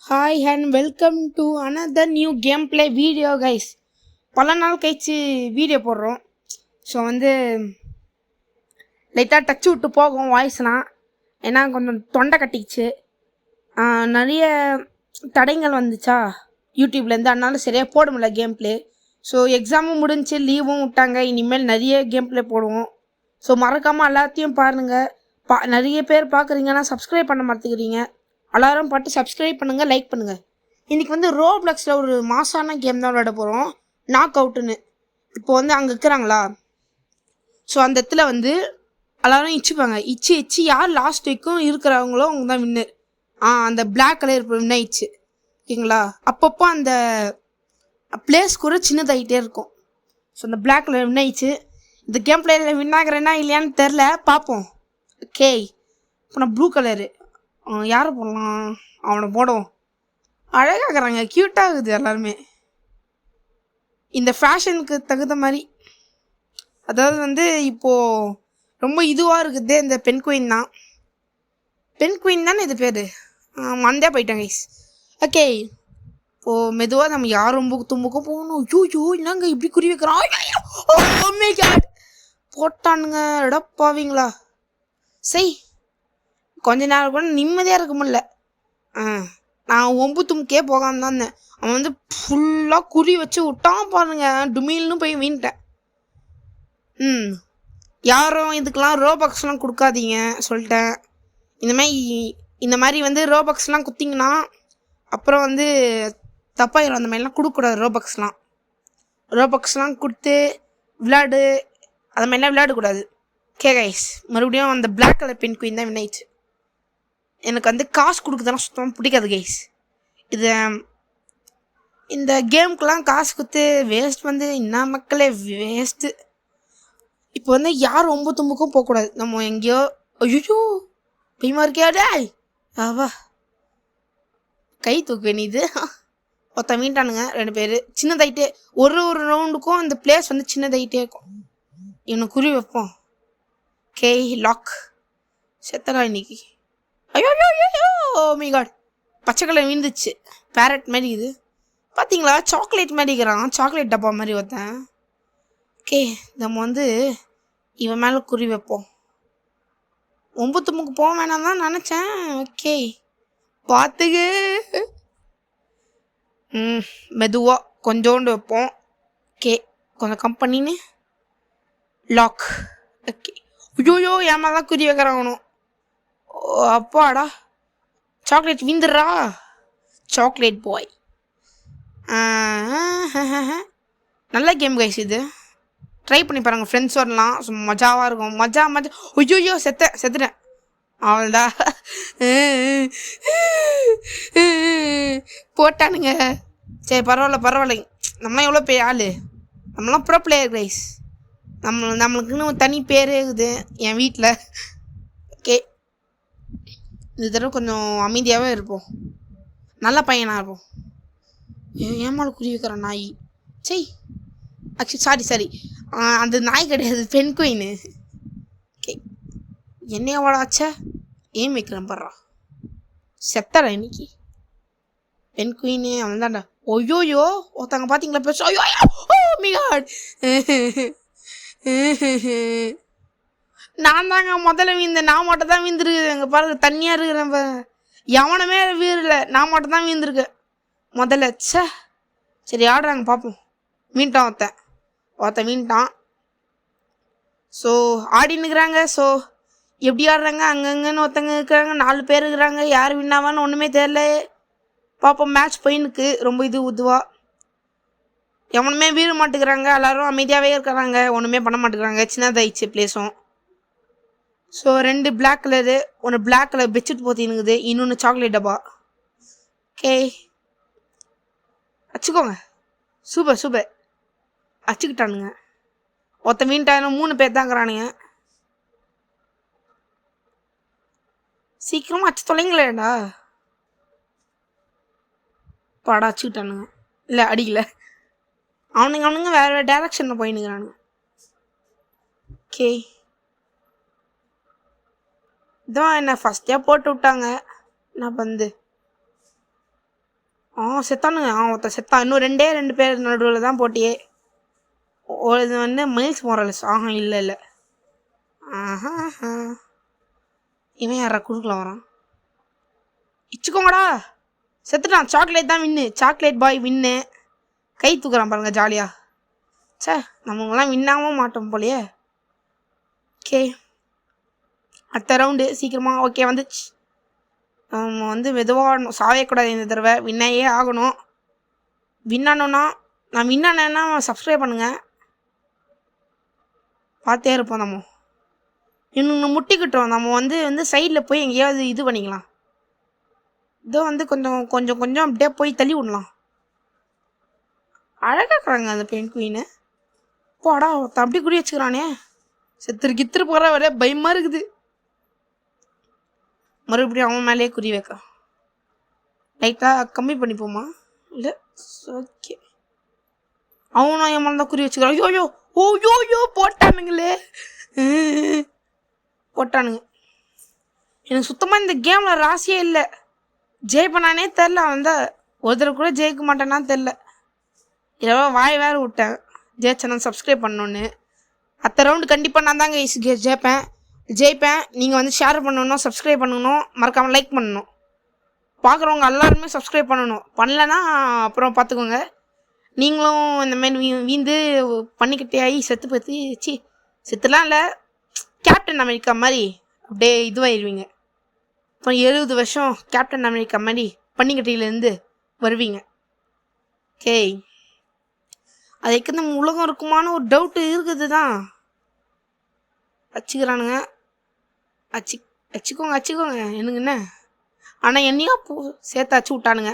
Hi and welcome to another new gameplay video guys. பல நாள் கழிச்சு வீடியோ போடுறோம். ஸோ லைட்டாக டச் விட்டு போகும் வாய்ஸ்லாம். ஏன்னா கொஞ்சம் தொண்டை கட்டிச்சு. நிறைய தடைங்கள் வந்துச்சா யூடியூப்லேருந்து, அதனால சரியாக போட முடியல கேம் பிளே. ஸோ எக்ஸாமும் முடிஞ்சு லீவும் விட்டாங்க. இனிமேல் நிறைய கேம் பிளே போடுவோம். ஸோ மறக்காமல் எல்லாத்தையும் பாருங்கள். நிறைய பேர் பார்க்குறீங்கன்னா சப்ஸ்கிரைப் பண்ண மாட்டேங்கிறீங்க. எல்லாரும் பார்த்து சப்ஸ்கிரைப் பண்ணுங்கள், லைக் பண்ணுங்கள். இன்றைக்கி ரோப்ளக்ஸில் ஒரு மாசான கேம் தான் விளையாட போகிறோம், நாக் அவுட்டுன்னு. இப்போ அங்கே இருக்கிறாங்களா, ஸோ அந்த இடத்துல எல்லோரும் இச்சுப்பாங்க. இச்சு யார் லாஸ்ட் வரைக்கும் இருக்கிறவங்களோ அவங்க தான் வின்னர். அந்த பிளாக் கலர் வின் ஆயிடுச்சு, ஓகேங்களா. அப்பப்போ அந்த பிளேஸ் கூட சின்னதாகிட்டே இருக்கும். ஸோ அந்த பிளாக் கலர் வின் ஆயிடுச்சு. இந்த கேம் பிளேயில் வின் ஆகிறேன்னா இல்லையான்னு தெரில, பார்ப்போம். ஓகே, இப்போ நான் ப்ளூ கலரு யாரை போடலாம், அவனை போடுவோம். அழகாகிறாங்க, க்யூட்டாகுது எல்லாருமே. இந்த ஃபேஷனுக்கு தகுந்த மாதிரி, அதாவது இப்போது ரொம்ப இதுவாக இருக்குது இந்த பெண் குயின் தான். பெண் குயின் தானே இது பேர், மந்தே போயிட்டாங்க கைஸ். ஓகே, இப்போது மெதுவாக நம்ம யார் ரொம்ப தும்புக்கும் போகணும். ஐயோ என்னங்க இப்படி குறி வைக்கிறான், போட்டானுங்க எடப்பாவீங்களா. சரி, கொஞ்ச நேரம் கூட நிம்மதியாக இருக்க முடியல. நான் ஒம்பு தும்முக்கே போகாமல் தான் இருந்தேன். அவன் ஃபுல்லாக குறி வச்சு விட்டான் பாருங்க, டுமில்னு போய் வீணிட்டேன். யாரும் இதுக்கெலாம் ரோபாக்ஸ்லாம் கொடுக்காதீங்க சொல்லிட்டேன். இந்த மாதிரி ரோபாக்ஸ்லாம் குத்திங்கன்னா அப்புறம் தப்பாயிரும். அந்த மாதிரிலாம் கொடுக்கக்கூடாது. ரோபாக்ஸ்லாம் கொடுத்து விளையாடு, அந்த மாதிரிலாம் விளையாடக்கூடாது. ஓகே கைஸ், மறுபடியும் அந்த பிளாக் கலர் பென் குயின் தான் வின் ஆயிடுச்சு. எனக்கு காசு கொடுக்குறதுலாம் சுத்தமாக பிடிக்காது கைஸ். இந்த கேமுக்கெலாம் காசு கொடுத்து வேஸ்ட் என்ன மக்களே வேஸ்ட்டு. இப்போ யார் ரொம்ப தும்புக்கும் போகக்கூடாது. நம்ம எங்கேயோ ஐயோ பயமா இருக்கியாடே, ஆவா கை தூக்கு வேணிது. ஒருத்த மீண்டானுங்க 2 பேர். சின்னதாயிட்டே ஒரு ரவுண்டுக்கும் அந்த பிளேஸ் சின்னதாயிட்டே இருக்கும். இவனை குறி வைப்போம். கே லாக் செத்தரா இன்னைக்கு. ஐயோ மை காட், பச்சை கலர் விழுந்துச்சு. பேரட் மாதிரி இது பார்த்தீங்களா, சாக்லேட் மாதிரி இருக்கிறான், சாக்லேட் டப்பா மாதிரி ஒருத்தன். ஓகே, நம்ம இவன் மேலே குறி வைப்போம். 9 போக வேணாம் தான் நினச்சேன். ஓகே பார்த்துக்கு மெதுவாக கொஞ்சோண்டு வைப்போம். ஓகே, கொஞ்சம் கம்பெனின்னு லாக். ஓகே, ஐயோயோ என் மேலே தான் குறி வைக்கிறாங்கணும். அப்பாடா, சாக்லேட் வீந்துடுறா, சாக்லேட் பாய். நல்ல கேம் கைஸ், இது ட்ரை பண்ணி பாருங்கள். ஃப்ரெண்ட்ஸ் வரலாம், மஜாவாக இருக்கும். மஜா ஐயோ செத்துட்டேன் அவள்டா. போட்டானுங்க. சரி பரவாயில்ல, நம்மளாம் எவ்வளோ பெரிய ஆள், நம்மளாம் ப்ரோ பிளேயர் கைஸ். நம்மளுக்குன்னு தனி பேர் இருக்குது என் வீட்டில். ஓகே, இந்த தடவை கொஞ்சம் அமைதியாகவே இருப்போம், நல்ல பையனாக இருப்போம். ஏமால குறி வைக்கிற நாய். சரி ஆக்சுவலி சாரி அந்த நாய் கிடையாது, பெண் குயின்னு. ஓகே, என்னையோட ஆச்சா ஏன் வைக்கிறேன் படுறா, செத்தடா இன்னைக்கு. பெண் குயின்னு அவன் தான்டா. ஒய்யோயோ ஒருத்தங்க பார்த்தீங்களா பேச. ஐயோ மிகாட், நான் தாங்க முதல்ல வீழ்ந்தேன். நான் மட்டும் தான் வீழ்ந்துருக்குது. எங்கள் பாருங்க தண்ணியாக இருக்கிறேன், எவனுமே வீரல, நான் மட்டும் தான் வீழ்ந்துருக்கேன் முதல்ல. சரி ஆடுறாங்க பார்ப்போம். மீன்ட்டான் ஒருத்தன் மீன்ட்டான். ஸோ ஆடின்னுக்குறாங்க. ஸோ எப்படி ஆடுறாங்க, அங்கங்கன்னு ஒருத்தங்க இருக்கிறாங்க, 4 பேர் இருக்கிறாங்க. யார் வின்னாவான்னு ஒன்றுமே தெரில. பார்ப்போம், மேட்ச் போயின்னுக்கு ரொம்ப இதுவாக. எவனுமே வீழ மாட்டேங்கிறாங்க, எல்லோரும் அமைதியாகவே இருக்கிறாங்க, ஒன்றுமே பண்ண மாட்டேங்கிறாங்க. சின்னதாயிடுச்சு பிளேஸும். ஸோ 2 பிளாக் கலரு, ஒன்று பிளாக் கலர் பெட்ஷீட் போத்தினுக்குது, இன்னொன்று சாக்லேட் டப்பா. ஓகே வச்சுக்கோங்க, சூப்பர் அச்சுக்கிட்டானுங்க. ஒருத்த மீன்ட்டாயிரம் 3 பேர் தாங்கிறானுங்க. சீக்கிரமாக அச்சு தொலைங்களேடா. பாடா அச்சுக்கிட்டானுங்க, இல்லை அடிக்கல. அவனுங்க வேறு டைரக்ஷனில் போயின்னுக்கிறானுங்க. ஓகே, இதான் என்ன ஃபஸ்ட்டே போட்டு விட்டாங்க. நான் செத்தானுங்க. ஒருத்தன் செத்தான். இன்னும் 2 பேர் நடுவில் தான் போட்டியே. ஒரு இது வந்து மைல்ஸ் மொராலஸ். இல்லை. ஆஹா. இவன் யாரா குறுக்கில் வரான்? இச்சுக்கோங்கடா. செத்துட்டான். சாக்லேட் தான் வின்னு. சாக்லேட் பாய் வின்னு. கை தூக்குறான் பாருங்க ஜாலியாக. நம்மளாம் வின்னாகவும் மாட்டோம் போலையே. ஓகே, அடுத்த ரவுண்டு சீக்கிரமாக. ஓகே, வந்துச்சு. நம்ம வந்து மெதுவாக சாயக்கூடாது இந்த தடவை. வின்னையே ஆகணும். வின்னானோன்னா நான் வின்னானேன்னா சப்ஸ்கிரைப் பண்ணுங்கள். பார்த்தே இருப்போம். நம்ம இன்னொன்று முட்டிக்கிட்டோம். நம்ம வந்து சைடில் போய் எங்கேயாவது இது பண்ணிக்கலாம். இதோ வந்து கொஞ்சம் அப்படியே போய் தள்ளி விடலாம். அழகாக்குறாங்க அந்த பெண் குயின்னு. போடா, அப்படி குறி வச்சுக்கிறானே. கித்திரு போகிற வர பயமாக இருக்குது. மறுபடியும் அவன் மேலேயே குறி வைக்க. லைட்டாக கம்மி பண்ணிப்போமா? இல்லை, ஓகே. அவனும் என் மேலே தான் குறி வச்சுக்கிறான். ஓயோயோ போட்டானுங்களே. போட்டானுங்க. எனக்கு சுத்தமாக இந்த கேமில் ராசியே இல்லை. ஜெயிப்பனானே தெரில. அவன் தான் ஒருத்தர் கூட ஜெயிக்க மாட்டேன்னான்னு தெரில. இரவா வாய் வேறு விட்டேன் ஜெயிச்சேன் சப்ஸ்கிரைப் பண்ணோன்னு. அடுத்த ரவுண்டு கண்டிப்பாக நான் தாங்க ஜெயிப்பேன். நீங்கள் வந்து ஷேர் பண்ணணும், சப்ஸ்கிரைப் பண்ணணும், மறக்காமல் லைக் பண்ணணும். பார்க்குறவங்க எல்லாருமே சப்ஸ்கிரைப் பண்ணணும். பண்ணலன்னா அப்புறம் பார்த்துக்கோங்க. நீங்களும் இந்தமாரி வீந்து பண்ணிக்கிட்டே ஆகி செத்துலாம் இல்லை, கேப்டன் அமெரிக்கா மாதிரி அப்படியே இதுவாகிடுவீங்க. அப்புறம் 70 வருஷம் கேப்டன் அமெரிக்கா மாதிரி பன்னிக்கட்டையிலேருந்து வருவீங்க. ஓகே, அதுக்கு நம்ம உலகம் இருக்குமான ஒரு டவுட்டு இருக்குது தான். வச்சுக்கிறானுங்க. வச்சுக்கோங்க எனக்கு என்ன. ஆனால் என்னையா சேர்த்து அச்சு விட்டானுங்க.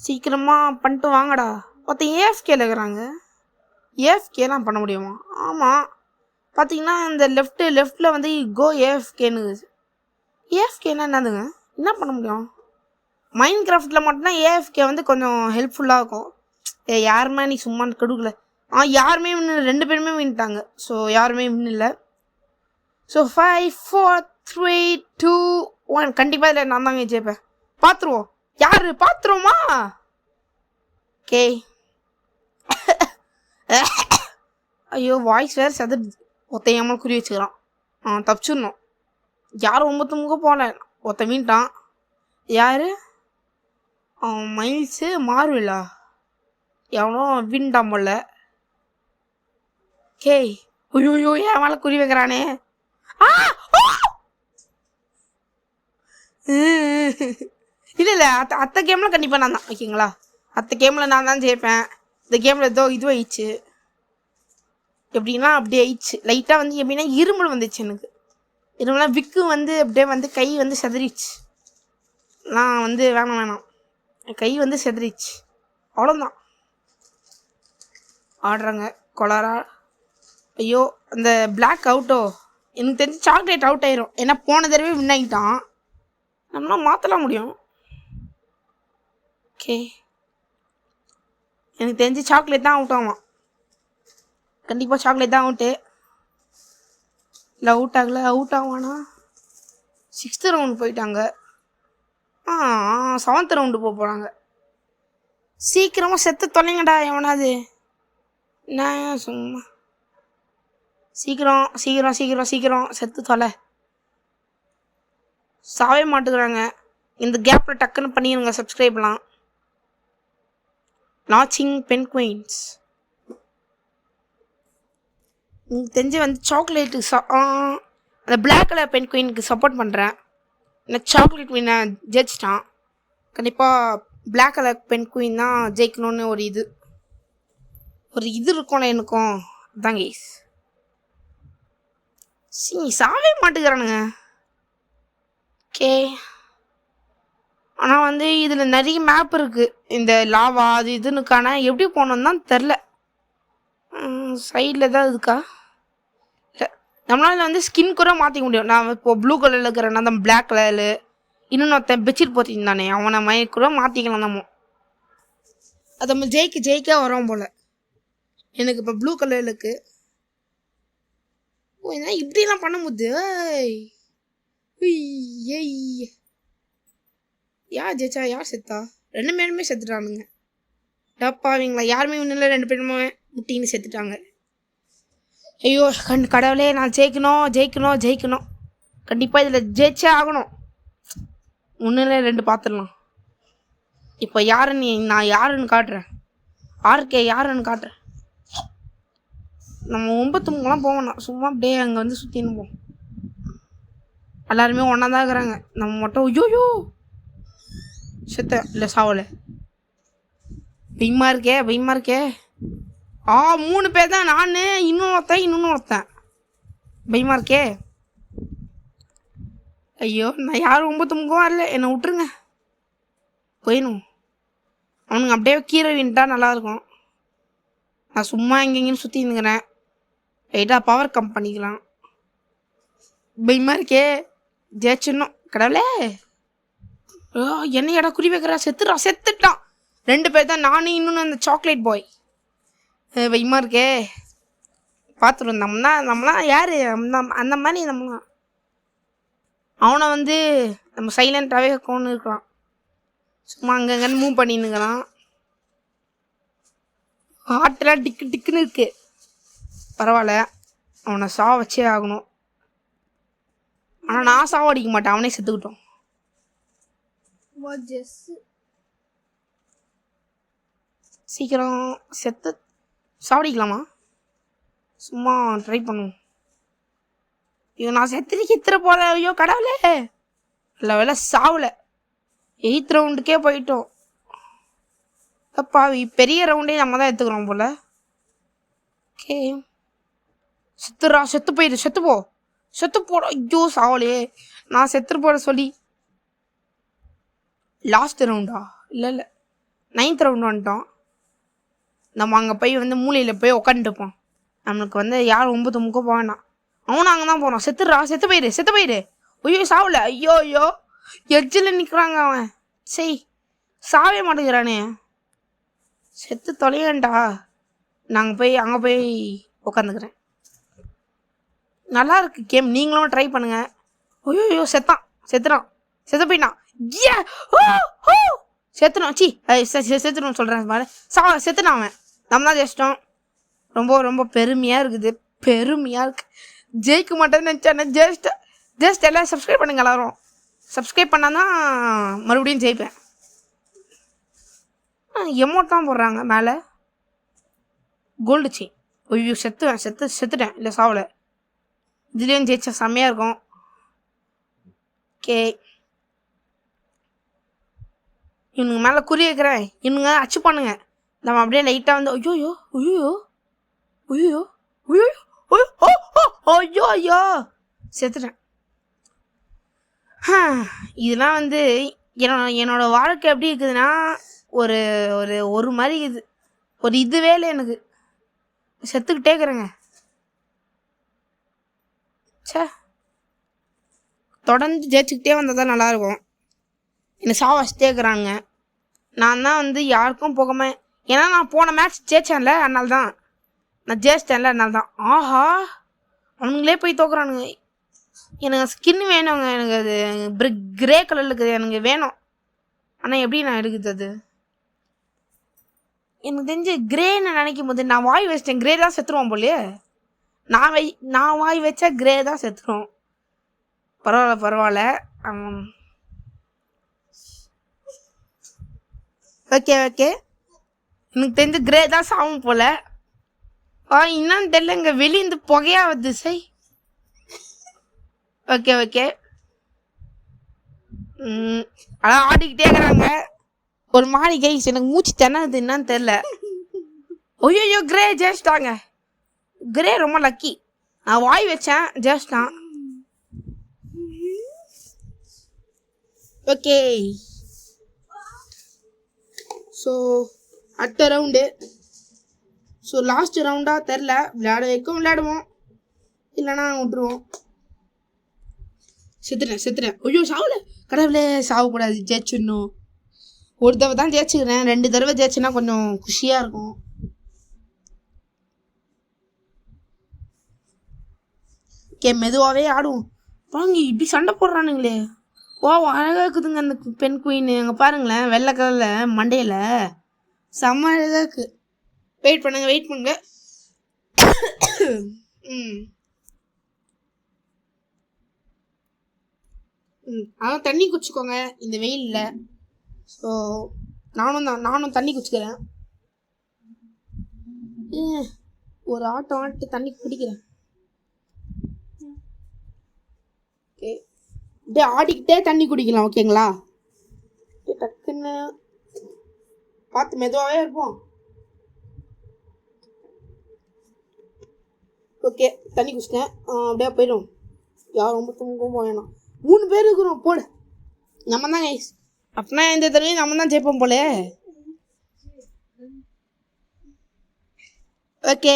சீக்கிரமாக பண்ணிட்டு வாங்கடா. ஒருத்தன் ஏஎஃப்கேல இருக்கிறாங்க. ஏஎஃப்கேலாம் பண்ண முடியுமா? ஆமாம், பார்த்தீங்கன்னா இந்த லெஃப்டில் வந்து கோ ஏஎஃப்கேன்னு. ஏஎஃப்கேனா என்னதுங்க? என்ன பண்ண முடியும்? மைண்ட் கிராஃப்டில் மட்டும்தான் ஏஎஃப்கே வந்து கொஞ்சம் ஹெல்ப்ஃபுல்லாக இருக்கும். யாருமே நீ சும்மா கெடுக்கல. யாருமே வின்னு 2 பேருமே வின்ட்டாங்க. ஸோ யாருமே வின் இல்லை. ஸோ 5 4 3 2 1 கண்டிப்பாக இல்லை, நான் தாங்க ஜெயிப்பேன். பார்த்துருவோம். யாரு பார்த்துருவோமா? ஓகே. ஐயோ, வாய்ஸ் வேறு செதடுது. ஒத்தையாமல் குறி வச்சுக்கிறான். தப்பிச்சிடணும். யாரும் 9 போகல. ஒருத்த மீன்ட்டான். யார்? மைல்ஸு மார்வெலா எவனோ வின்டான் போல. கேய், ஐயோ என் மேலே குறி வைக்கிறானே. இல்லை அத்த கேமில் கண்டிப்பாக நான் தான். ஓகேங்களா, அத்த கேமில் நான் தான் ஜெயிப்பேன். இந்த கேமில் ஏதோ இது ஆயிடுச்சு. எப்படின்னா அப்படியே ஆயிடுச்சு. லைட்டாக வந்து எப்படின்னா இருமல் வந்துச்சு எனக்கு. இருமலாம் விக்கு வந்து அப்படியே வந்து கை வந்து செதறிச்சு. நான் வந்து வேணாம் கை வந்து செதறிச்சு. அவ்வளோதான். ஆடுறாங்க கொலாரா. ஐயோ, அந்த பிளாக் அவுட்டோ. எனக்கு தெரிஞ்சு சாக்லேட் அவுட் ஆயிரும். ஏன்னா போன தடவை வின் ஆகிட்டான். நம்மளாம் மாற்றலாம் முடியும். ஓகே, எனக்கு தெரிஞ்சு சாக்லேட் தான் அவுட் ஆகும். கண்டிப்பாக சாக்லேட் தான் அவுட்டு. இல்லை அவுட் ஆகலை. அவுட் ஆகுவானா? 6th ரவுண்டு போயிட்டாங்க. 7th ரவுண்டு போகிறாங்க. சீக்கிரமாக செத்து தொலைங்கடா எவனாது. நான் சும்மா சீக்கிரம் செத்து தொலை. சாவே மாட்டுக்கிறாங்க. இந்த கேப்பில் டக்குன்னு பண்ணிடுங்க சப்ஸ்கிரைப்லாம். Launching Penguins. எனக்கு தெரிஞ்சு வந்து சாக்லேட்டு அந்த பிளாக் கலர் பென்குயினுக்கு சப்போர்ட் பண்ணுறேன். இந்த சாக்லேட் வின்னை ஜெயிச்சிட்டான். கண்டிப்பாக பிளாக் கலர் பென்குயின் தான் ஜெயிக்கணும்னு ஒரு இது இருக்கும்ல எனக்கும். அதான் கேஸ். சாவே மாட்டுக்கிறானுங்க. ஓகே, ஆனால் வந்து இதில் நிறைய மேப் இருக்குது. இந்த லாவா அது இதுன்னுக்கான எப்படி போகணுன்னு தான் தெரில. சைடில் தான் இருக்கா? இல்லை, நம்மளால் வந்து ஸ்கின் கூட மாற்றிக்க முடியும். நான் இப்போ ப்ளூ கலரில் இருக்கிறேன்னா தான் பிளாக் கலரு. இன்னொருத்தன் பெட்ஷீட் போட்டிருந்தானே அவனை மயக்க கூட மாற்றிக்கலாம். நம்ம அது நம்ம ஜெயிக்க வரோம் போல். எனக்கு இப்போ ப்ளூ கலரில் இருக்கு. என்ன இப்படிலாம் பண்ண முடியுது? யார் ஜெயிச்சா யார் செத்தா? 2 பேருமே செத்துட்டானுங்க. டப்பாவீங்களா, யாருமே ஒன்றும் இல்லை, 2 பேருமே முட்டின்னு செத்துட்டாங்க. ஐயோ கடவுளே, நான் ஜெயிக்கணும். கண்டிப்பாக இதில் ஜெயிச்சே ஆகணும். 1 இல்லை 2 பார்த்துடலாம். இப்போ நான் யாருன்னு காட்டுறேன். ஆர்கே யாருன்னு காட்டுறேன். நம்ம 9 போகணும், சும்மா அப்படியே அங்கே வந்து சுற்றின்னு போவோம். எல்லாருமே ஒன்றா தான் இருக்கிறாங்க, நம்ம மட்டும் ஐயோயோ செத்த இல்லை சாவலை. பயமாக இருக்கே. 3 பேர் தான், நான் இன்னொன்று ஒருத்தன். பயமாக இருக்கே. ஐயோ நான் யாரும் 9 வரல, என்னை விட்டுருங்க, போயிடணும். அவனுங்க அப்படியே கீரை வின்ட்டா நல்லாயிருக்கும். நான் சும்மா எங்கெங்கன்னு சுற்றி இருந்துக்கிறேன். ரைட்டாக பவர் கம் பண்ணிக்கலாம். பயமாக இருக்கே. ஜெயிச்சிடணும் கடவுளே. என்ன இடம் குறி வைக்கிறா, செத்துட்டான். 2 பேர் தான், நானும் இன்னொன்று அந்த சாக்லேட் பாய். பயமாக இருக்கே. பார்த்துருவோம். நம்மளாம் யார் அந்த மாதிரி நம்மளாம். அவனை வந்து நம்ம சைலண்ட்டாகவே கொண்டு இருக்கலாம், சும்மா அங்கங்கன்னு மூவ் பண்ணின்னுக்கிறான். ஹார்ட்டெல்லாம் டிக்குன்னு இருக்கு. பரவாயில்ல, அவனை வச்சே ஆகணும். ஆனால் நான் சாவடிக்க மாட்டேன், அவனே செத்துக்கிட்டோம். சீக்கிரம் சாவடிக்கலாமா? சும்மா ட்ரை பண்ணுவோம். ஐயோ நான் செத்துற போல. ஐயோ கடவுளே, இல்லை வேலை சாவலை. 8th ரவுண்டுக்கே போயிட்டோம். பாவி, பெரிய ரவுண்டே நம்ம தான் எடுத்துக்கிறோம் போல. ஓகே, செத்து போட. ஐயோ சாவலையே, நான் செத்துரு போட சொல்லி. லாஸ்ட் ரவுண்டா? இல்லை 9th ரவுண்டு வந்துட்டோம். நம்ம அங்கே போய் வந்து மூலையில் போய் உக்காந்துட்டுப்போம். நம்மளுக்கு வந்து யார் 9 போக வேண்டாம். அவனும் அங்கே தான் போகிறான். செத்து போயிரு. ஐயோ சாவலை. ஐயோ எட்ஜில் நிற்கிறாங்க அவன். சாவே மாட்டேங்கிறானே. செத்து தொலையண்டா. அங்கே போய் உக்காந்துக்கிறேன். நல்லா இருக்கு கேம், நீங்களும் ட்ரை பண்ணுங்க. ஐயோ செத்துறான். செத்து போயிட்டான். செத்துணும் சொல்கிறேன் பாரு. செத்துனான் அவன். நம்ம தான் ஜெயிச்சிட்டோம். ரொம்ப பெருமையாக இருக்குது. ஜெயிக்க மாட்டேன்னு நினச்சேன். ஜஸ்ட் எல்லோரும் சப்ஸ்கிரைப் பண்ணுங்க. எல்லாரும் சப்ஸ்கிரைப் பண்ணால் தான் மறுபடியும் ஜெயிப்பேன். எமௌண்ட் தான் போடுறாங்க மேலே. Gold chain. ஐயோ செத்துட்டேன். இல்லை சாவலை. இதுலேயும் ஜெயிச்சா செம்மையாக இருக்கும். ஓகே, இவனுங்க மேலே குறி வைக்கிறேன். இவனுங்க அச்சு பண்ணுங்க. நம்ம அப்படியே லைட்டாக வந்து ஐயோ செத்துட்டேன். இதெல்லாம் வந்து என்னோட வாழ்க்கை எப்படி இருக்குதுன்னா, ஒரு மாதிரி இது ஒரு இதுவே இல்லை எனக்கு. செத்துக்கிட்டே இருக்கிறேங்க. தொடர்ந்து ஜெயிச்சுக்கிட்டே வந்தால் தான் நல்லாயிருக்கும். என்னை வச்சுட்டே இருக்கிறாங்க. நான் தான் வந்து யாருக்கும் போகாமல், ஏன்னா நான் போன மேட்ச் ஜெயிச்சேன்ல, அதனால தான் நான் ஜெயிச்சிட்டேன்ல, அதனால தான். ஆஹா, அவனுங்களே போய் தோக்குறானுங்க. எனக்கு ஸ்கின் வேணுங்க. எனக்கு அது கிரே கலரில் இருக்குது, எனக்கு வேணும். ஆனால் எப்படி நான் எடுக்குது? அது எனக்கு தெரிஞ்சு கிரேன்னு நினைக்கும் போது நான் வாய் வச்சிட்டேன். கிரே தான் செத்துருவோம் போலையே. நான் வாய் வச்சா கிரே தான் செத்துரும். பரவாயில்ல. ஓகே எனக்கு தெரிஞ்சு கிரே தான் சாவும் போல. என்னன்னு தெரியலங்க, வெளியேந்து புகையா வருது. ஓகே அதான் ஆடிக்கிட்டே இருக்கிறாங்க. ஒரு மாதிரி கைஸ், எனக்கு மூச்சு திணறது என்னன்னு தெரியல. ஐயோ கிரே ஜெயிச்சிட்டாங்க. கிரே ரொம்ப லக்கி. நான் வாய் வச்சேன், ஜெயிச்சிட்டான். ஓகே, ஸோ அடுத்த ரவுண்டு. ஸோ லாஸ்ட் ரவுண்டாக தெரில, விளையாடுவோம், இல்லைனா விட்டுருவோம். செத்துட்டேன். ஐயோ சாவலை. கடவுளே, சாவக்கூடாது, ஜெயிச்சிடணும். ஒரு தடவை தான் ஜெயிச்சுக்கிறேன். 2 தடவை ஜெயிச்சுன்னா கொஞ்சம் குஷியாக இருக்கும். ஓகே, மெதுவாகவே ஆடுவோம். வாங்கி இப்படி சண்டை போடுறானுங்களே. ஓ அழகாக இருக்குதுங்க அந்த பெண் குயின். அங்கே பாருங்களேன், வெள்ளை கலரில் மண்டையில் செம்ம அழகாக இருக்குது. வெயிட் பண்ணுங்க வெயிட் பண்ணுங்க. ம் ஆனால் தண்ணி குடிச்சிக்கோங்க இந்த வெயிலில். ஸோ நானும் தண்ணி குடிச்சிக்கிறேன். ஒரு ஆட்டு தண்ணி குடிக்கிறேன். ஓகே, அப்படியே ஆடிக்கிட்டே தண்ணி குடிக்கலாம். ஓகேங்களா? டக்குன்னு பார்த்து மெதுவாகவே இருப்போம். ஓகே, தண்ணி குடிச்சிட்டேன். அப்படியே போயிடும். யாரும் ரொம்ப தூங்கவும் வேணாம். 3 பேர் இருக்கிறோம் போடு. நம்ம தான் கைஸ். அப்படின்னா இந்த தடவையும் நம்ம தான் ஜெயிப்போம் போல. ஓகே,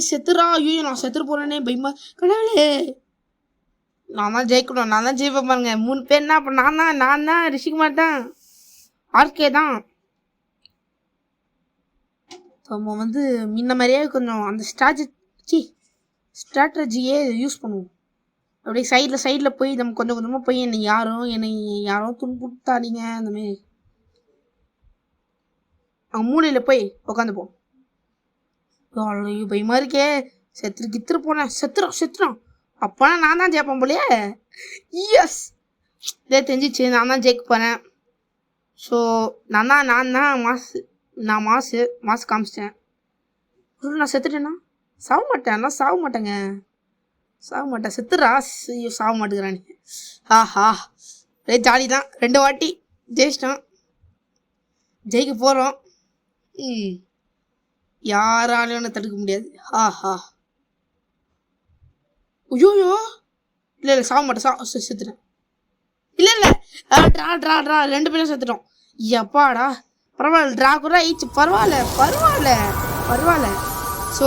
செத்துறா. ஐயோ நான் செத்துட்டு போகிறேனே பயமா. கடவுளே, நான் தான் ஜெயிக்கணும். நான் தான் ஜெயிப்பேன் பாருங்க. 3 பேர்னா அப்போ நான் தான் ரிஷிகுமார் தான், ஆர்கே தான். நம்ம வந்து முன்ன மாதிரியே கொஞ்சம் அந்த ஸ்ட்ராட்டஜியே யூஸ் பண்ணுவோம். அப்படியே சைடில் போய் நம்ம கொஞ்சம் கொஞ்சமாக போய் என்னை யாரும் துன்புறுத்தாதீங்க அந்தமாரி. அவங்க மூலையில் போய் உட்காந்துப்போம். ஐயோ பயமா இருக்கே. கித்துரு போனேன். செத்துறான். அப்போனா நான் தான் ஜெயிப்பேன் போலையே. எஸ், இதே தெரிஞ்சிச்சு. நான் தான் ஜெயிக்க போகிறேன். ஸோ நான் தான் மாசு காமிச்சிட்டேன். நான் செத்துட்டேன்னா சாக மாட்டேங்க. செத்துறா. ஐயோ சாக மாட்டேங்கிறான். ஆஹா, ஒரே ஜாலி தான். 2 வாட்டி ஜெயிச்சிட்டோம். ஜெயிக்க போகிறோம். யாராலையும் ஒன்று தடுக்க முடியாது. ஆஹா, ஐயோயோ, இல்லை சாக மாட்டேன். செத்துட்டேன். இல்லை ட்ரா 2 பேரும் செத்துட்டோம். எப்பாடா, பரவாயில்ல. ட்ரா கூட ஆயிடுச்சு. பரவாயில்ல. ஸோ